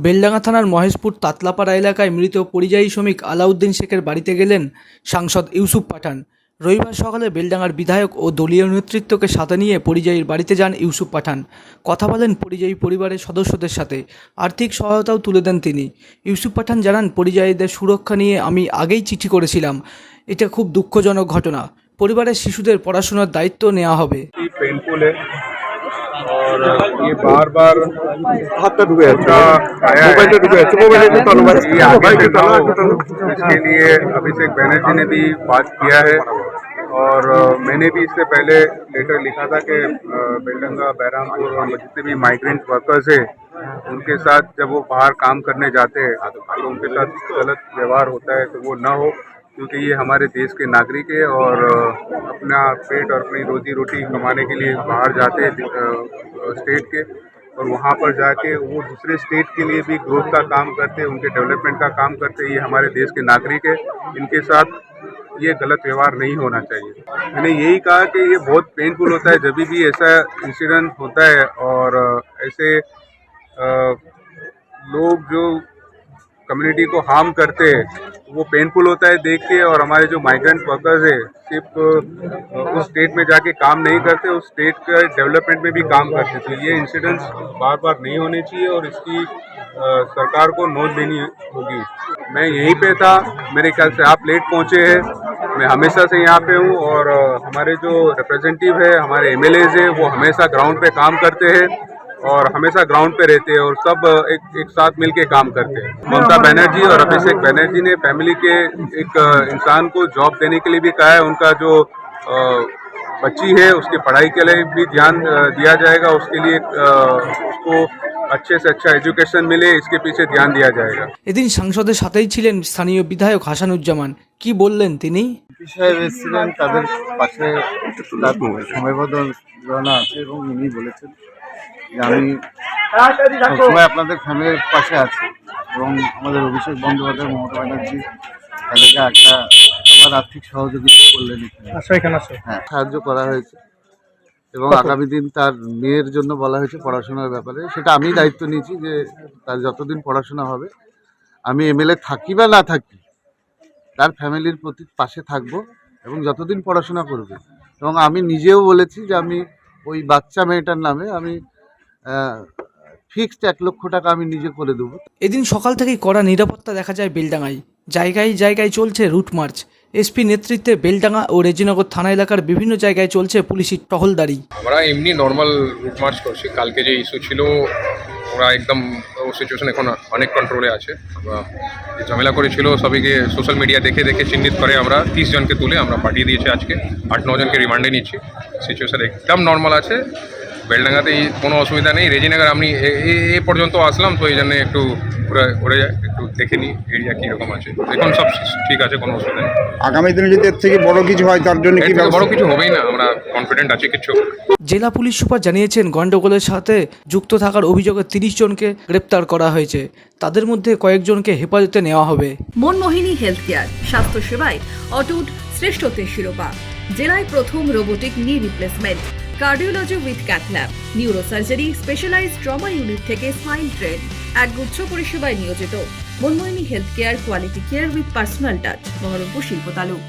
বেলডাঙ্গা থানার মহেশপুর তাতলাপাড়া এলাকায় মৃত পরিযায়ী শ্রমিক আলাউদ্দিন শেখের বাড়িতে গেলেন সাংসদ ইউসুফ পাঠান। রবিবার সকালে বেলডাঙ্গার বিধায়ক ও দলীয় নেতৃত্বকে সাথে নিয়ে পরিযায়ীর বাড়িতে যান ইউসুফ পাঠান। কথা বলেন পরিযায়ী পরিবারের সদস্যদের সাথে, আর্থিক সহায়তাও তুলে দেন তিনি। ইউসুফ পাঠান জানান, পরিযায়ীদের সুরক্ষা নিয়ে আমি আগেই চিঠি করেছিলাম। এটা খুব দুঃখজনক ঘটনা। পরিবারের শিশুদের পড়াশোনার দায়িত্ব নেওয়া হবে। और ये बार बार हाथ तक डूबे इसके लिए अभिषेक बनर्जी ने भी बात किया है और मैंने भी इससे पहले लेटर लिखा था कि बेलडंगा, बैरामपुर और जितने भी माइग्रेंट वर्कर्स है उनके साथ जब वो बाहर काम करने जाते हैं तो उनके साथ गलत व्यवहार होता है तो वो न हो, क्योंकि ये हमारे देश के नागरिक है और अपना पेट और अपनी रोजी रोटी कमाने के लिए बाहर जाते हैं स्टेट के, और वहाँ पर जाके वो दूसरे स्टेट के लिए भी ग्रोथ का काम करते हैं, उनके डेवलपमेंट का काम करते हैं। ये हमारे देश के नागरिक है, इनके साथ ये गलत व्यवहार नहीं होना चाहिए। मैंने यही कहा कि ये बहुत पेनफुल होता है जब भी ऐसा इंसिडेंट होता है और ऐसे लोग जो कम्युनिटी को हार्म करते हैं वो पेनफुल होता है देख के। और हमारे जो माइग्रेंट वर्कर्स है सिर्फ उस स्टेट में जाके काम नहीं करते, उस स्टेट के डेवलपमेंट में भी काम करते। तो ये इंसिडेंट्स बार बार नहीं होने चाहिए और इसकी सरकार को नोट देनी होगी। मैं यहीं पे था, मेरे ख्याल से आप लेट पहुंचे हैं। मैं हमेशा से यहाँ पे हूँ और हमारे जो रिप्रेजेंटेटिव है, हमारे एमएलएज है, वो हमेशा ग्राउंड पे काम करते हैं और हमेशा ग्राउंड पे रहते हैं और सब एक साथ मिलके काम करते हैं। ममता बनर्जी और अभिषेक बनर्जी ने फैमिली के एक इंसान को जॉब देने के लिए भी कहा है। उनका जो बच्ची है उसकी पढ़ाई के लिए भी ध्यान दिया जाएगा, उसके लिए उसको अच्छे से अच्छा एजुकेशन मिले, इसके पीछे ध्यान दिया जाएगा। এদিন সাংসদের সাথেই ছিলেন স্থানীয় বিধায়ক হাসানুজ্জামান। কি বললেন তিনি? বিষয়ে এসেছিলেন, তাদের পাশে সময়বদ্ধ ধারণা আছে এবং উনি বলেছেন যে আমি সবসময় আপনাদের ফ্যামিলির পাশে আছি এবং আমাদের অভিষেক বন্দ্যোপাধ্যায়, মমতা ব্যানার্জি তাদেরকে একটা আবার আর্থিক সহযোগিতা করলেন, হ্যাঁ সাহায্য করা হয়েছে এবং আগামী দিন তার মেয়ের জন্য বলা হয়েছে পড়াশোনার ব্যাপারে। সেটা আমি দায়িত্ব নিয়েছি যে তার যতদিন পড়াশোনা হবে আমি এমএলএ থাকি বা না থাকি তার ফ্যামিলির প্রতি পাশে থাকবো এবং যতদিন পড়াশোনা করবে। এবং আমি নিজেও বলেছি যে আমি ওই বাচ্চা মেয়েটার নামে আমি ফিক্সড 1 লক্ষ টাকা আমি নিজে করে দেবো। এদিন সকাল থেকেই কড়া নিরাপত্তা দেখা যায় বেলডাঙ্গায়। জায়গায় জায়গায় চলছে রুট মার্চ। এসপি নেতৃত্বে বেলডাঙ্গা ও রেজিনগর থানা এলাকার বিভিন্ন জায়গায় চলছে পুলিশি টহলদারি। আমরা এমনি নর্মাল রুট মার্চ করছি। কালকে যে ইস্যু ছিল ওরা একদম ও সিচুয়েশন এখন অনেক কন্ট্রোলে আছে। আমরা যে ঝামেলা করেছিল সবাইকে সোশ্যাল মিডিয়া দেখে দেখে চিহ্নিত করে আমরা 30 জনকে তুলে আমরা পাঠিয়ে দিয়েছি। আজকে 8-9 জনকে রিমান্ডে নিচ্ছি। সিচুয়েশন একদম নর্মাল আছে। বেলডাঙ্গাতে কোনো অসুবিধা নেই। রেজিনগর আমি এ পর্যন্ত আসলাম, তো এই জন্য একটু ঘুরে যায়, একটু দেখে নিই এরিয়া কীরকম আছে। এখন সব ঠিক আছে, কোনো অসুবিধা নেই। আগামী দিনে যদি এর থেকে বড় কিছু হয় তার জন্য কি বড় কিছু হবেই না, আমরা কনফিডেন্ট আছি কিছু। জেলা পুলিশ সুপার জানিয়েছেন, গন্ডগোলের সাথে যুক্ত থাকার অভিযোগে 30 জনকে গ্রেপ্তার করা হয়েছে। তাদের মধ্যে কয়েকজনকে হেফাজতে নেওয়া হবে। মনমোহিনী হেলথ কেয়ার, স্বাস্থ্য সেবায় অটুট শ্রেষ্ঠত্বের শিরোপা। জেলায় প্রথম robotic knee replacement, cardiology with cath lab, neurosurgery, specialized trauma unit থেকে স্মাইল ট্রেন, একগুচ্ছ পরিষেবায় নিয়োজিত। Manmohini health care, quality care with personal touch, Baharampur শিল্প তালুক।